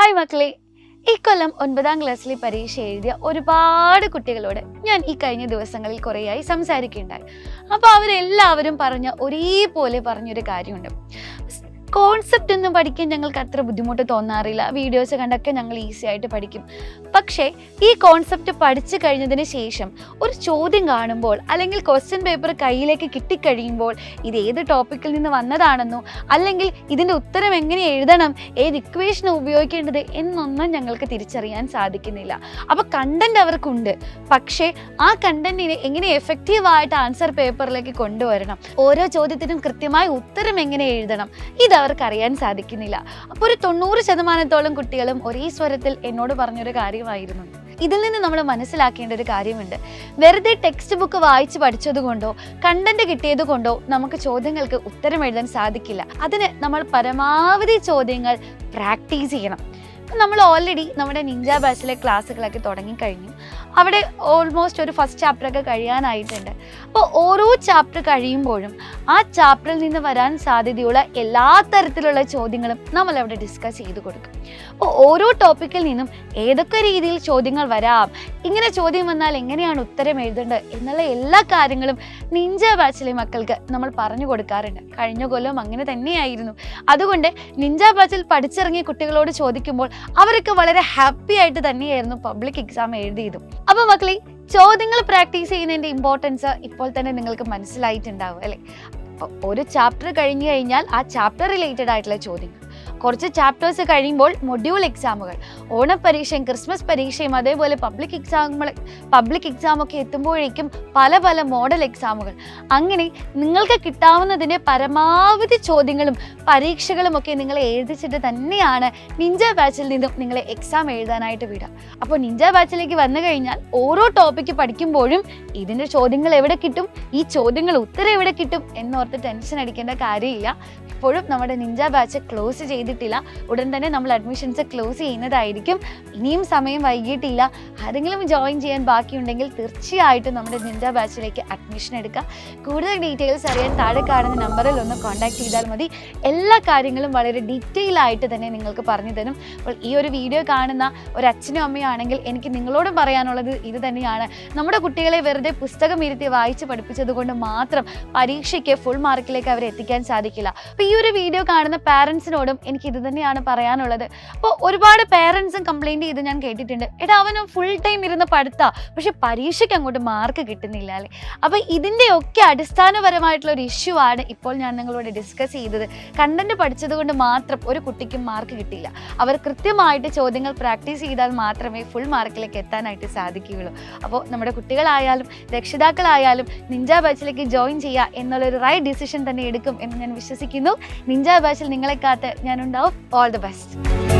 Hi മക്കളെ, ഇക്കൊല്ലം 9ാം ക്ലാസ്സിലെ പരീക്ഷ എഴുതിയ ഒരുപാട് കുട്ടികളോട് ഞാൻ ഈ കഴിഞ്ഞ ദിവസങ്ങളിൽ കുറേയായി സംസാരിക്കുകയുണ്ടായി. അപ്പോൾ അവരെല്ലാവരും ഒരേപോലെ പറഞ്ഞൊരു കാര്യമുണ്ട്. കോൺസെപ്റ്റ് ഒന്നും പഠിക്കാൻ ഞങ്ങൾക്ക് അത്ര ബുദ്ധിമുട്ട് തോന്നാറില്ല, വീഡിയോസ് കണ്ടൊക്കെ ഞങ്ങൾ ഈസി ആയിട്ട് പഠിക്കും. പക്ഷേ ഈ കോൺസെപ്റ്റ് പഠിച്ചു കഴിഞ്ഞതിന് ശേഷം ഒരു ചോദ്യം കാണുമ്പോൾ അല്ലെങ്കിൽ ക്വസ്റ്റ്യൻ പേപ്പർ കയ്യിലേക്ക് കിട്ടിക്കഴിയുമ്പോൾ ഇത് ഏത് ടോപ്പിക്കിൽ നിന്ന് വന്നതാണെന്നോ അല്ലെങ്കിൽ ഇതിൻ്റെ ഉത്തരം എങ്ങനെ എഴുതണം, ഏത് ഇക്വേഷൻ ഉപയോഗിക്കേണ്ടത് എന്നൊന്നും ഞങ്ങൾക്ക് തിരിച്ചറിയാൻ സാധിക്കുന്നില്ല. അപ്പോൾ കണ്ടന്റ് അവർക്കുണ്ട്, പക്ഷേ ആ കണ്ടന്റിനെ എങ്ങനെ എഫക്റ്റീവായിട്ട് ആൻസർ പേപ്പറിലേക്ക് കൊണ്ടുവരണം, ഓരോ ചോദ്യത്തിനും കൃത്യമായ ഉത്തരം എങ്ങനെ എഴുതണം, ഇത് അവർക്ക് അറിയാൻ സാധിക്കുന്നില്ല. അപ്പോൾ ഒരു 90% കുട്ടികളും ഒരേ സ്വരത്തിൽ എന്നോട് പറഞ്ഞൊരു കാര്യമായിരുന്നു. ഇതിൽ നിന്ന് നമ്മൾ മനസ്സിലാക്കേണ്ട ഒരു കാര്യമുണ്ട്. വെറുതെ ടെക്സ്റ്റ് ബുക്ക് വായിച്ച് പഠിച്ചതുകൊണ്ടോ കണ്ടന്റ് കിട്ടിയത് കൊണ്ടോ നമുക്ക് ചോദ്യങ്ങൾക്ക് ഉത്തരം എഴുതാൻ സാധിക്കില്ല. അതിന് നമ്മൾ പരമാവധി ചോദ്യങ്ങൾ പ്രാക്ടീസ് ചെയ്യണം. നമ്മൾ ഓൾറെഡി നമ്മുടെ നിഞ്ച ബാച്ചിലെ ക്ലാസ്സുകളൊക്കെ തുടങ്ങിക്കഴിഞ്ഞു. അവിടെ ഓൾമോസ്റ്റ് ഒരു ഫസ്റ്റ് ചാപ്റ്ററൊക്കെ കഴിയാനായിട്ടുണ്ട്. അപ്പോൾ ഓരോ ചാപ്റ്റർ കഴിയുമ്പോഴും ആ ചാപ്റ്ററിൽ നിന്ന് വരാൻ സാധ്യതയുള്ള എല്ലാ തരത്തിലുള്ള ചോദ്യങ്ങളും നമ്മൾ അവിടെ ഡിസ്കസ് ചെയ്ത് കൊടുക്കും. അപ്പോൾ ഓരോ ടോപ്പിക്കിൽ നിന്നും ഏതൊക്കെ രീതിയിൽ ചോദ്യങ്ങൾ വരാം, ഇങ്ങനെ ചോദ്യം വന്നാൽ എങ്ങനെയാണ് ഉത്തരം എഴുതേണ്ടത് എന്നുള്ള എല്ലാ കാര്യങ്ങളും നിഞ്ച ബാച്ചിലെ മക്കൾക്ക് നമ്മൾ പറഞ്ഞു കൊടുക്കാറുണ്ട്. കഴിഞ്ഞ കൊല്ലം അങ്ങനെ തന്നെയായിരുന്നു. അതുകൊണ്ട് നിഞ്ച ബാച്ചിൽ പഠിച്ചിറങ്ങിയ കുട്ടികളോട് ചോദിക്കുമ്പോൾ അവരൊക്കെ വളരെ ഹാപ്പി ആയിട്ട് തന്നെയായിരുന്നു പബ്ലിക് എക്സാം എഴുതിയതും. അപ്പോൾ മക്കളെ, ചോദ്യങ്ങൾ പ്രാക്ടീസ് ചെയ്യുന്നതിൻ്റെ ഇമ്പോർട്ടൻസ് ഇപ്പോൾ തന്നെ നിങ്ങൾക്ക് മനസ്സിലായിട്ടുണ്ടാവും അല്ലേ? ഒരു ചാപ്റ്റർ കഴിഞ്ഞു കഴിഞ്ഞാൽ ആ ചാപ്റ്റർ റിലേറ്റഡ് ആയിട്ടുള്ള ചോദ്യങ്ങൾ, കുറച്ച് ചാപ്റ്റേഴ്സ് കഴിയുമ്പോൾ മൊഡ്യൂൾ എക്സാമുകൾ, ഓണപ്പരീക്ഷയും ക്രിസ്മസ് പരീക്ഷയും അതേപോലെ പബ്ലിക് എക്സാമൊക്കെ എത്തുമ്പോഴേക്കും പല മോഡൽ എക്സാമുകൾ, അങ്ങനെ നിങ്ങൾക്ക് കിട്ടാവുന്നതിൻ്റെ പരമാവധി ചോദ്യങ്ങളും പരീക്ഷകളും ഒക്കെ നിങ്ങളെ എഴുതിച്ചിട്ട് തന്നെയാണ് നിഞ്ച ബാച്ചിൽ നിന്നും നിങ്ങളെ എക്സാം എഴുതാനായിട്ട് വിടുക. അപ്പോൾ നിഞ്ച ബാച്ചിലേക്ക് വന്നു കഴിഞ്ഞാൽ ഓരോ ടോപ്പിക്ക് പഠിക്കുമ്പോഴും ഇതിൻ്റെ ചോദ്യങ്ങൾ എവിടെ കിട്ടും, ഈ ചോദ്യങ്ങൾ ഉത്തരം എവിടെ കിട്ടും എന്നോർത്ത് ടെൻഷൻ അടിക്കേണ്ട കാര്യമില്ല. ഇപ്പോഴും നമ്മുടെ നിഞ്ച ബാച്ച് ക്ലോസ് ചെയ്തിട്ടില്ല. ഉടൻ തന്നെ നമ്മൾ അഡ്മിഷൻസ് ക്ലോസ് ചെയ്യുന്നതായിരിക്കും. ഇനിയും സമയം വൈകിട്ടില്ല. ആരെങ്കിലും ജോയിൻ ചെയ്യാൻ ബാക്കിയുണ്ടെങ്കിൽ തീർച്ചയായിട്ടും നമ്മുടെ നിഞ്ച ബാച്ചിലേക്ക് അഡ്മിഷൻ എടുക്കുക. കൂടുതൽ ഡീറ്റെയിൽസ് അറിയാൻ താഴെ കാണുന്ന നമ്പറിൽ ഒന്ന് കോൺടാക്ട് ചെയ്താൽ മതി. എല്ലാ കാര്യങ്ങളും വളരെ ഡീറ്റെയിൽ ആയിട്ട് തന്നെ നിങ്ങൾക്ക് പറഞ്ഞു തരും. അപ്പോൾ ഈ ഒരു വീഡിയോ കാണുന്ന ഒരു അച്ഛനും അമ്മയാണെങ്കിൽ എനിക്ക് നിങ്ങളോടും പറയാനുള്ളത് ഇത് തന്നെയാണ്. നമ്മുടെ കുട്ടികളെ വെറുതെ പുസ്തകം ഇരുത്തി വായിച്ച് പഠിപ്പിച്ചത് കൊണ്ട് മാത്രം പരീക്ഷയ്ക്ക് ഫുൾ മാർക്കിലേക്ക് അവരെ എത്തിക്കാൻ സാധിക്കില്ല. അപ്പോൾ ഈ ഒരു വീഡിയോ കാണുന്ന പാരൻസിനോടും എനിക്ക് ഇത് തന്നെയാണ് പറയാനുള്ളത്. അപ്പോൾ ഒരുപാട് പേരൻസും കംപ്ലൈൻറ്റ് ചെയ്ത് ഞാൻ കേട്ടിട്ടുണ്ട്, എടാ അവനും ഫുൾ ടൈം ഇരുന്ന് പഠിത്താ പക്ഷെ പരീക്ഷയ്ക്ക് അങ്ങോട്ട് മാർക്ക് കിട്ടുന്നില്ല അല്ലേ. അപ്പോൾ ഇതിൻ്റെയൊക്കെ അടിസ്ഥാനപരമായിട്ടുള്ള ഒരു ഇഷ്യൂ ആണ് ഇപ്പോൾ ഞാൻ നിങ്ങളോട് ഡിസ്കസ് ചെയ്തത്. കണ്ടന്റ് പഠിച്ചത് കൊണ്ട് മാത്രം ഒരു കുട്ടിക്കും മാർക്ക് കിട്ടില്ല. അവർ കൃത്യമായിട്ട് ചോദ്യങ്ങൾ പ്രാക്ടീസ് ചെയ്താൽ മാത്രമേ ഫുൾ മാർക്കിലേക്ക് എത്താനായിട്ട് സാധിക്കുകയുള്ളൂ. അപ്പോൾ നമ്മുടെ കുട്ടികളായാലും രക്ഷിതാക്കളായാലും നിഞ്ച ബാച്ചിലേക്ക് ജോയിൻ ചെയ്യുക എന്നുള്ളൊരു റൈറ്റ് ഡിസിഷൻ തന്നെ എടുക്കും എന്ന് ഞാൻ വിശ്വസിക്കുന്നു. നിഞ്ച ബാച്ചിൽ നിങ്ങളെ കാത്ത് ഞാനുണ്ടാവും. All the best.